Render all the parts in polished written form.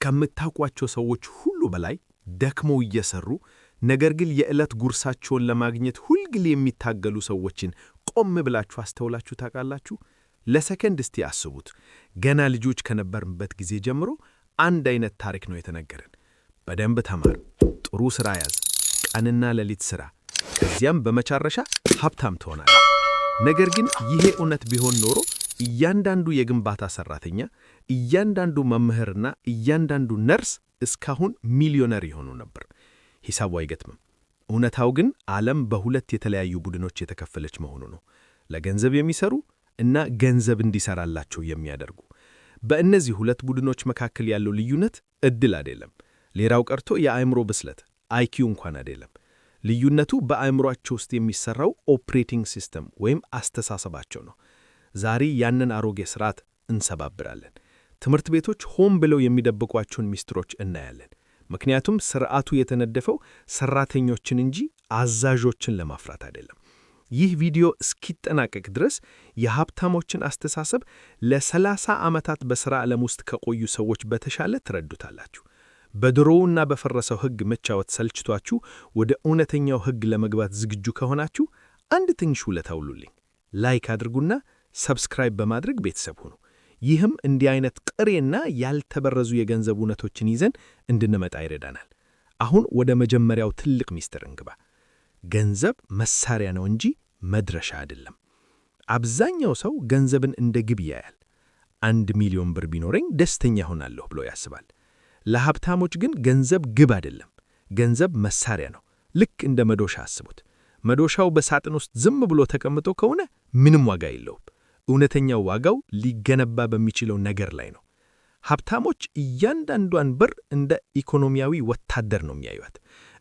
ከምታውቋቸው ሰዎች ሁሉ በላይ ደክመው እየሰሩ ነገር ግን የዕለት ጉርሳቸውን ለማግኘት ሁልጊዜ የሚታገሉ ሰዎችን ቆም ብላችሁ አስተውላችሁ ታውቃላችሁ? ለሰከንድ እስቲ አስቡት። ገና ልጆች ከነበርንበት ጊዜ ጀምሮ አንድ አይነት ታሪክ ነው የተነገረን። በደንብ ተማር፣ ጥሩ ሥራ ያዝ፣ ቀንና ሌሊት ሥራ፣ ከዚያም በመጨረሻ ሀብታም ትሆናለህ። ነገር ግን ይሄ እውነት ቢሆን ኖሮ እያንዳንዱ የግንባታ ሠራተኛ፣ እያንዳንዱ መምህርና እያንዳንዱ ነርስ እስካሁን ሚሊዮነር ይሆኑ ነበር። ሂሳቡ አይገጥምም። እውነታው ግን ዓለም በሁለት የተለያዩ ቡድኖች የተከፈለች መሆኑ ነው። ለገንዘብ የሚሰሩ እና ገንዘብ እንዲሰራላቸው የሚያደርጉ። በእነዚህ ሁለት ቡድኖች መካከል ያለው ልዩነት ዕድል አይደለም። ሌላው ቀርቶ የአእምሮ ብስለት አይኪው እንኳን አይደለም። ልዩነቱ በአእምሮአቸው ውስጥ የሚሰራው ኦፕሬቲንግ ሲስተም ወይም አስተሳሰባቸው ነው። ዛሬ ያንን አሮጌ ሥርዓት እንሰባብራለን። ትምህርት ቤቶች ሆን ብለው የሚደብቋቸውን ሚስጥሮች እናያለን። ምክንያቱም ሥርዓቱ የተነደፈው ሠራተኞችን እንጂ አዛዦችን ለማፍራት አይደለም። ይህ ቪዲዮ እስኪጠናቀቅ ድረስ የሀብታሞችን አስተሳሰብ ለ30 ዓመታት በሥራ ዓለም ውስጥ ከቆዩ ሰዎች በተሻለ ትረዱታላችሁ። በድሮውና በፈረሰው ሕግ መጫወት ሰልችቷችሁ ወደ እውነተኛው ሕግ ለመግባት ዝግጁ ከሆናችሁ አንድ ትንሽ ውለታ ውሉልኝ። ላይክ አድርጉና ሰብስክራይብ በማድረግ ቤተሰብ ሁኑ። ይህም እንዲህ አይነት ቅሬና ያልተበረዙ የገንዘብ እውነቶችን ይዘን እንድንመጣ ይረዳናል። አሁን ወደ መጀመሪያው ትልቅ ሚስጥር እንግባ። ገንዘብ መሳሪያ ነው እንጂ መድረሻ አይደለም። አብዛኛው ሰው ገንዘብን እንደ ግብ ያያል። 1 ሚሊዮን ብር ቢኖረኝ ደስተኛ ሆናለሁ ብሎ ያስባል። ለሀብታሞች ግን ገንዘብ ግብ አይደለም፣ ገንዘብ መሳሪያ ነው። ልክ እንደ መዶሻ አስቡት። መዶሻው በሳጥን ውስጥ ዝም ብሎ ተቀምጦ ከሆነ ምንም ዋጋ የለውም። እውነተኛው ዋጋው ሊገነባ በሚችለው ነገር ላይ ነው። ሀብታሞች እያንዳንዷን ብር እንደ ኢኮኖሚያዊ ወታደር ነው የሚያዩት።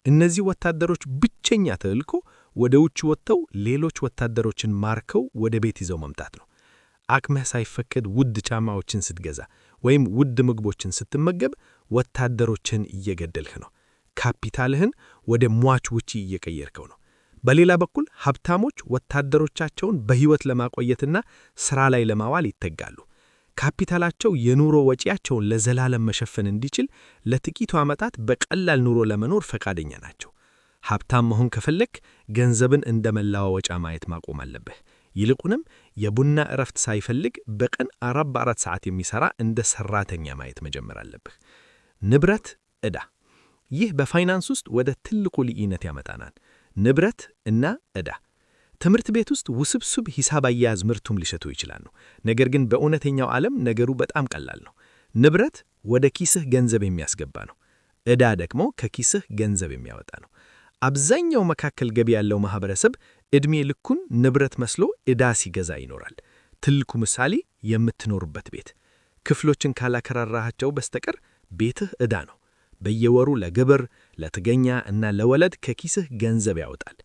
እነዚህ ወታደሮች ብቸኛ ተልዕኮ ወደ ውጭ ወጥተው ሌሎች ወታደሮችን ማርከው ወደ ቤት ይዘው መምጣት ነው። አቅምህ ሳይፈቀድ ውድ ጫማዎችን ስትገዛ ወይም ውድ ምግቦችን ስትመገብ ወታደሮችን እየገደልህ ነው። ካፒታልህን ወደ ሟች ውጪ እየቀየርከው ነው። በሌላ በኩል ሀብታሞች ወታደሮቻቸውን በሕይወት ለማቆየትና ሥራ ላይ ለማዋል ይተጋሉ። ካፒታላቸው የኑሮ ወጪያቸውን ለዘላለም መሸፈን እንዲችል ለጥቂቱ ዓመታት በቀላል ኑሮ ለመኖር ፈቃደኛ ናቸው። ሀብታም መሆን ከፈለክ ገንዘብን እንደ መለዋወጫ ማየት ማቆም አለብህ። ይልቁንም የቡና እረፍት ሳይፈልግ በቀን 44 ሰዓት የሚሠራ እንደ ሠራተኛ ማየት መጀመር አለብህ። ንብረት፣ ዕዳ። ይህ በፋይናንስ ውስጥ ወደ ትልቁ ልዩነት ያመጣናል። ንብረት እና ዕዳ። ትምህርት ቤት ውስጥ ውስብስብ ሂሳብ አያያዝ ምርቱም ሊሰጡ ይችላሉ። ነገር ግን በእውነተኛው ዓለም ነገሩ በጣም ቀላል ነው። ንብረት ወደ ኪስህ ገንዘብ የሚያስገባ ነው። ዕዳ ደግሞ ከኪስህ ገንዘብ የሚያወጣ ነው። አብዛኛው መካከል ገቢ ያለው ማህበረሰብ ዕድሜ ልኩን ንብረት መስሎ ዕዳ ሲገዛ ይኖራል። ትልቁ ምሳሌ የምትኖርበት ቤት። ክፍሎችን ካላከራራሃቸው በስተቀር ቤትህ ዕዳ ነው። በየወሩ ለግብር፣ ለጥገኛ እና ለወለድ ከኪስህ ገንዘብ ያወጣል።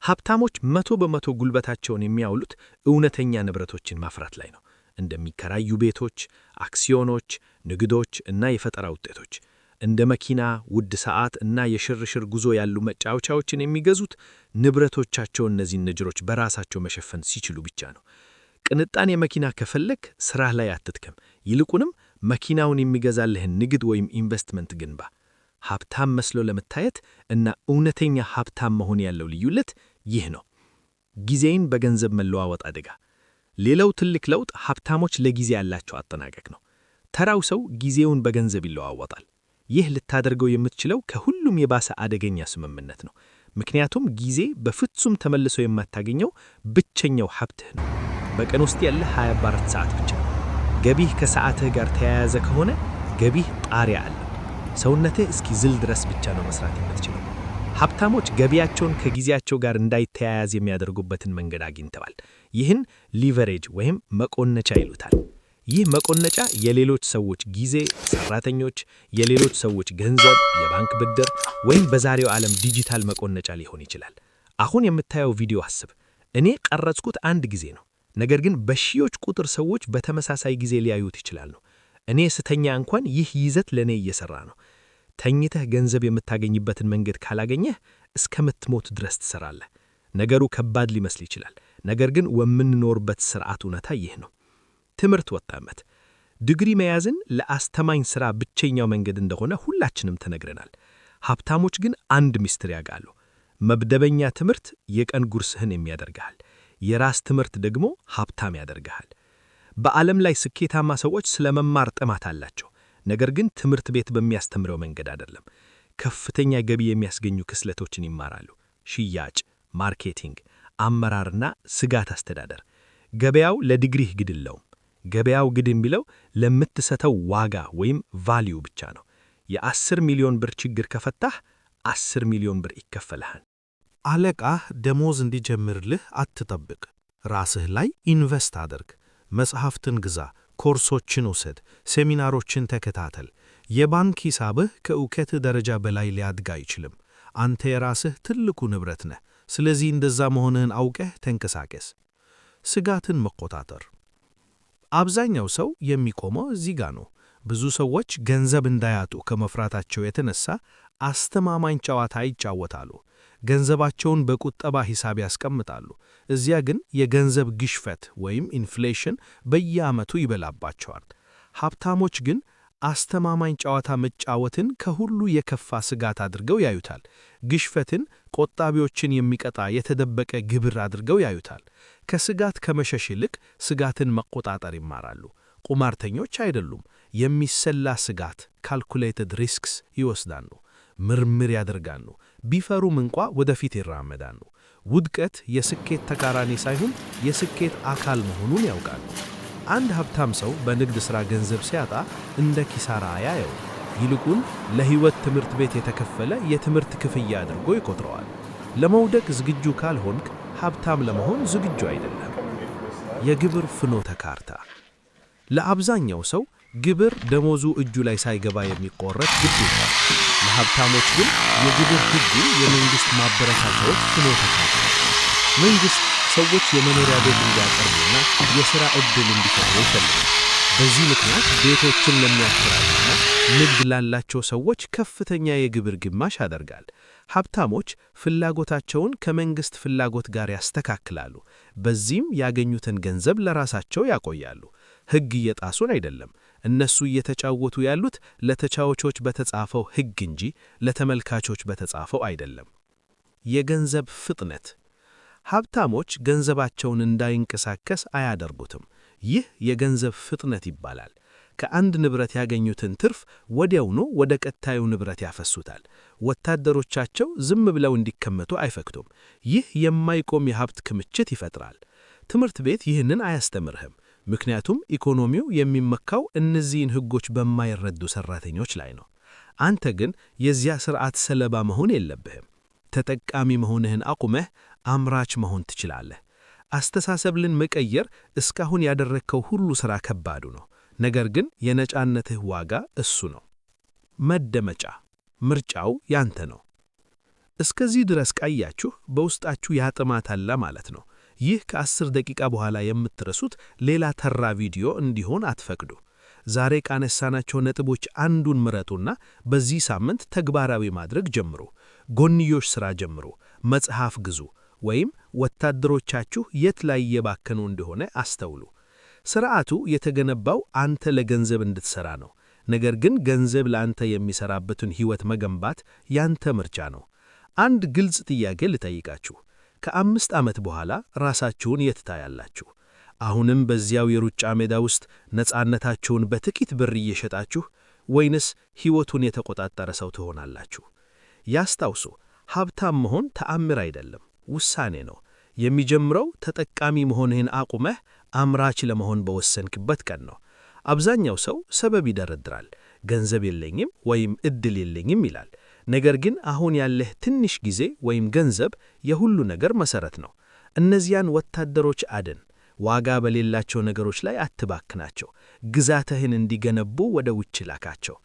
ሀብታሞች 100% ጉልበታቸውን የሚያውሉት እውነተኛ ንብረቶችን ማፍራት ላይ ነው። እንደሚከራዩ ቤቶች፣ አክሲዮኖች፣ ንግዶች እና የፈጠራ ውጤቶች። እንደ መኪና፣ ውድ ሰዓት እና የሽርሽር ጉዞ ያሉ መጫወቻዎችን የሚገዙት ንብረቶቻቸውን እነዚህን ንጅሮች በራሳቸው መሸፈን ሲችሉ ብቻ ነው። ቅንጣኔ መኪና ከፈለክ ሥራህ ላይ አትትከም። ይልቁንም መኪናውን የሚገዛልህን ንግድ ወይም ኢንቨስትመንት ግንባ። ሀብታም መስሎ ለመታየት እና እውነተኛ ሀብታም መሆን ያለው ልዩነት ይህ ነው። ጊዜን በገንዘብ መለዋወጥ አደጋ። ሌላው ትልቅ ለውጥ ሀብታሞች ለጊዜ ያላቸው አጠናቀቅ ነው። ተራው ሰው ጊዜውን በገንዘብ ይለዋወጣል። ይህ ልታደርገው የምትችለው ከሁሉም የባሰ አደገኛ ስምምነት ነው። ምክንያቱም ጊዜ በፍጹም ተመልሶ የማታገኘው ብቸኛው ሀብትህ ነው። በቀን ውስጥ ያለ 24 ሰዓት ብቻ ነው። ገቢህ ከሰዓትህ ጋር ተያያዘ ከሆነ ገቢህ ጣሪያ አለው። ሰውነትህ እስኪዝል ድረስ ብቻ ነው መስራት የምትችለው። ሀብታሞች ገቢያቸውን ከጊዜያቸው ጋር እንዳይተያያዝ የሚያደርጉበትን መንገድ አግኝተዋል። ይህን ሊቨሬጅ ወይም መቆነቻ ይሉታል። ይህ መቆነጫ የሌሎች ሰዎች ጊዜ፣ ሰራተኞች፣ የሌሎች ሰዎች ገንዘብ፣ የባንክ ብድር ወይም በዛሬው ዓለም ዲጂታል መቆነጫ ሊሆን ይችላል። አሁን የምታየው ቪዲዮ አስብ። እኔ ቀረጽኩት አንድ ጊዜ ነው። ነገር ግን በሺዎች ቁጥር ሰዎች በተመሳሳይ ጊዜ ሊያዩት ይችላሉ። እኔ ስተኛ እንኳን ይህ ይዘት ለኔ እየሰራ ነው። ተኝተህ ገንዘብ የምታገኝበትን መንገድ ካላገኘህ እስከምትሞት ድረስ ትሰራለህ። ነገሩ ከባድ ሊመስል ይችላል። ነገር ግን የምንኖርበት ሥርዓት እውነታ ይህ ነው። ትምህርት ወጣመት። ዲግሪ መያዝን ለአስተማኝ ሥራ ብቸኛው መንገድ እንደሆነ ሁላችንም ተነግረናል። ሀብታሞች ግን አንድ ምስጢር ያውቃሉ። መደበኛ ትምህርት የቀን ጉርስህን የሚያደርግሃል፣ የራስ ትምህርት ደግሞ ሀብታም ያደርግሃል። በዓለም ላይ ስኬታማ ሰዎች ስለ መማር ጥማት አላቸው፣ ነገር ግን ትምህርት ቤት በሚያስተምረው መንገድ አይደለም። ከፍተኛ ገቢ የሚያስገኙ ክስለቶችን ይማራሉ። ሽያጭ፣ ማርኬቲንግ፣ አመራርና ስጋት አስተዳደር። ገበያው ለዲግሪህ ግድ የለውም። ገበያው ግድ የሚለው ለምትሰጠው ዋጋ ወይም ቫልዩ ብቻ ነው። የ10 ሚሊዮን ብር ችግር ከፈታህ 10 ሚሊዮን ብር ይከፈልሃል። አለቃህ ደሞዝ እንዲጀምርልህ አትጠብቅ። ራስህ ላይ ኢንቨስት አድርግ። መጽሐፍትን ግዛ፣ ኮርሶችን ውሰድ፣ ሴሚናሮችን ተከታተል። የባንክ ሂሳብህ ከእውቀት ደረጃ በላይ ሊያድግ አይችልም። አንተ የራስህ ትልቁ ንብረት ነህ። ስለዚህ እንደዛ መሆንህን አውቀህ ተንቀሳቀስ። ስጋትን መቆጣጠር። አብዛኛው ሰው የሚቆመው እዚህ ጋር ነው። ብዙ ሰዎች ገንዘብ እንዳያጡ ከመፍራታቸው የተነሳ አስተማማኝ ጨዋታ ይጫወታሉ። ገንዘባቸውን በቁጠባ ሂሳብ ያስቀምጣሉ። እዚያ ግን የገንዘብ ግሽፈት ወይም ኢንፍሌሽን በየዓመቱ ይበላባቸዋል። ሀብታሞች ግን አስተማማኝ ጨዋታ መጫወትን ከሁሉ የከፋ ስጋት አድርገው ያዩታል። ግሽፈትን ቆጣቢዎችን የሚቀጣ የተደበቀ ግብር አድርገው ያዩታል። ከስጋት ከመሸሽ ይልቅ ስጋትን መቆጣጠር ይማራሉ። ቁማርተኞች አይደሉም። የሚሰላ ስጋት ካልኩሌትድ ሪስክስ ይወስዳሉ። ምርምር ያደርጋሉ። ቢፈሩም እንኳ ወደፊት ይራመዳሉ። ውድቀት የስኬት ተቃራኒ ሳይሆን የስኬት አካል መሆኑን ያውቃሉ። አንድ ሀብታም ሰው በንግድ ሥራ ገንዘብ ሲያጣ እንደ ኪሳራ አያየው። ይልቁን ለሕይወት ትምህርት ቤት የተከፈለ የትምህርት ክፍያ አድርጎ ይቆጥረዋል። ለመውደቅ ዝግጁ ካልሆንክ ሀብታም ለመሆን ዝግጁ አይደለም። የግብር ፍኖተ ካርታ። ለአብዛኛው ሰው ግብር ደሞዙ እጁ ላይ ሳይገባ የሚቆረጥ ግዴታ ነው። ለሀብታሞች ግን የግብር ሕጉ የመንግሥት ማበረታቻዎች ፍኖተ ካርታ ነው። መንግሥት ሰዎች የመኖሪያ ቤት እንዲያቀርቡና የሥራ ዕድል እንዲፈጥሩ ይፈልጋል። በዚህ ምክንያት ቤቶችን ለሚያከራዩና ንግድ ላላቸው ሰዎች ከፍተኛ የግብር ግማሽ ያደርጋል። ሀብታሞች ፍላጎታቸውን ከመንግሥት ፍላጎት ጋር ያስተካክላሉ። በዚህም ያገኙትን ገንዘብ ለራሳቸው ያቆያሉ። ሕግ እየጣሱን አይደለም። እነሱ እየተጫወቱ ያሉት ለተጫዋቾች በተጻፈው ሕግ እንጂ ለተመልካቾች በተጻፈው አይደለም። የገንዘብ ፍጥነት። ሀብታሞች ገንዘባቸውን እንዳይንቀሳቀስ አያደርጉትም። ይህ የገንዘብ ፍጥነት ይባላል። ከአንድ ንብረት ያገኙትን ትርፍ ወዲያውኑ ወደ ቀጣዩ ንብረት ያፈሱታል። ወታደሮቻቸው ዝም ብለው እንዲቀመጡ አይፈቅዱም። ይህ የማይቆም የሀብት ክምችት ይፈጥራል። ትምህርት ቤት ይህንን አያስተምርህም። ምክንያቱም ኢኮኖሚው የሚመካው እነዚህን ሕጎች በማይረዱ ሠራተኞች ላይ ነው። አንተ ግን የዚያ ሥርዓት ሰለባ መሆን የለብህም። ተጠቃሚ መሆንህን አቁመህ አምራች መሆን ትችላለህ። አስተሳሰብልን መቀየር እስካሁን ያደረግከው ሁሉ ሥራ ከባዱ ነው። ነገር ግን የነጻነትህ ዋጋ እሱ ነው። መደመጫ። ምርጫው ያንተ ነው። እስከዚህ ድረስ ቃያችሁ በውስጣችሁ ያጥማት አለ ማለት ነው። ይህ ከ10 ደቂቃ በኋላ የምትረሱት ሌላ ተራ ቪዲዮ እንዲሆን አትፈቅዱ። ዛሬ ካነሳናቸው ነጥቦች አንዱን ምረጡና በዚህ ሳምንት ተግባራዊ ማድረግ ጀምሩ። ጎንዮሽ ሥራ ጀምሩ። መጽሐፍ ግዙ፣ ወይም ወታደሮቻችሁ የት ላይ እየባከኑ እንደሆነ አስተውሉ። ሥርዓቱ የተገነባው አንተ ለገንዘብ እንድትሠራ ነው። ነገር ግን ገንዘብ ለአንተ የሚሠራበትን ሕይወት መገንባት ያንተ ምርጫ ነው። አንድ ግልጽ ጥያቄ ልጠይቃችሁ። ከ5 ዓመት በኋላ ራሳችሁን የት ታያላችሁ? አሁንም በዚያው የሩጫ ሜዳ ውስጥ ነፃነታችሁን በጥቂት ብር እየሸጣችሁ፣ ወይንስ ሕይወቱን የተቆጣጠረ ሰው ትሆናላችሁ? ያስታውሱ፣ ሀብታም መሆን ተአምር አይደለም፣ ውሳኔ ነው። የሚጀምረው ተጠቃሚ መሆንህን አቁመህ አምራች ለመሆን በወሰንክበት ቀን ነው። አብዛኛው ሰው ሰበብ ይደረድራል። ገንዘብ የለኝም ወይም ዕድል የለኝም ይላል። ነገር ግን አሁን ያለህ ትንሽ ጊዜ ወይም ገንዘብ የሁሉ ነገር መሠረት ነው። እነዚያን ወታደሮች አድን። ዋጋ በሌላቸው ነገሮች ላይ አትባክናቸው። ግዛትህን እንዲገነቡ ወደ ውጭ ላካቸው።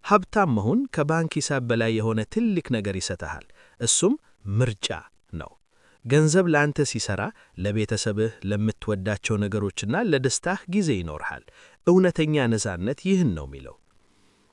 ሀብታም መሆን ከባንክ ሂሳብ በላይ የሆነ ትልቅ ነገር ይሰጥሃል። እሱም ምርጫ ነው። ገንዘብ ለአንተ ሲሠራ ለቤተሰብህ፣ ለምትወዳቸው ነገሮችና ለደስታህ ጊዜ ይኖርሃል። እውነተኛ ነፃነት ይህን ነው የሚለው።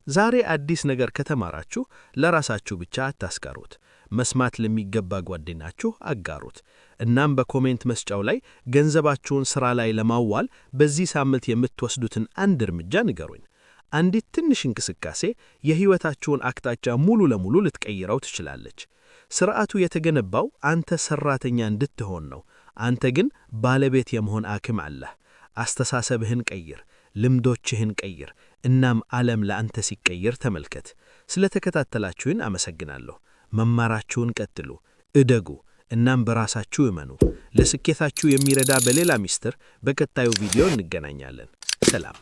ዛሬ አዲስ ነገር ከተማራችሁ ለራሳችሁ ብቻ አታስቀሩት። መስማት ለሚገባ ጓደኛችሁ አጋሩት። እናም በኮሜንት መስጫው ላይ ገንዘባችሁን ሥራ ላይ ለማዋል በዚህ ሳምንት የምትወስዱትን አንድ እርምጃ ንገሩኝ። አንዲት ትንሽ እንቅስቃሴ የሕይወታችሁን አቅጣጫ ሙሉ ለሙሉ ልትቀይረው ትችላለች። ሥርዓቱ የተገነባው አንተ ሠራተኛ እንድትሆን ነው። አንተ ግን ባለቤት የመሆን አቅም አለህ። አስተሳሰብህን ቀይር፣ ልምዶችህን ቀይር፣ እናም ዓለም ለአንተ ሲቀየር ተመልከት። ስለተከታተላችሁን አመሰግናለሁ። መማራችሁን ቀጥሉ፣ እደጉ፣ እናም በራሳችሁ እመኑ። ለስኬታችሁ የሚረዳ በሌላ ሚስጥር በቀጣዩ ቪዲዮ እንገናኛለን። ሰላም።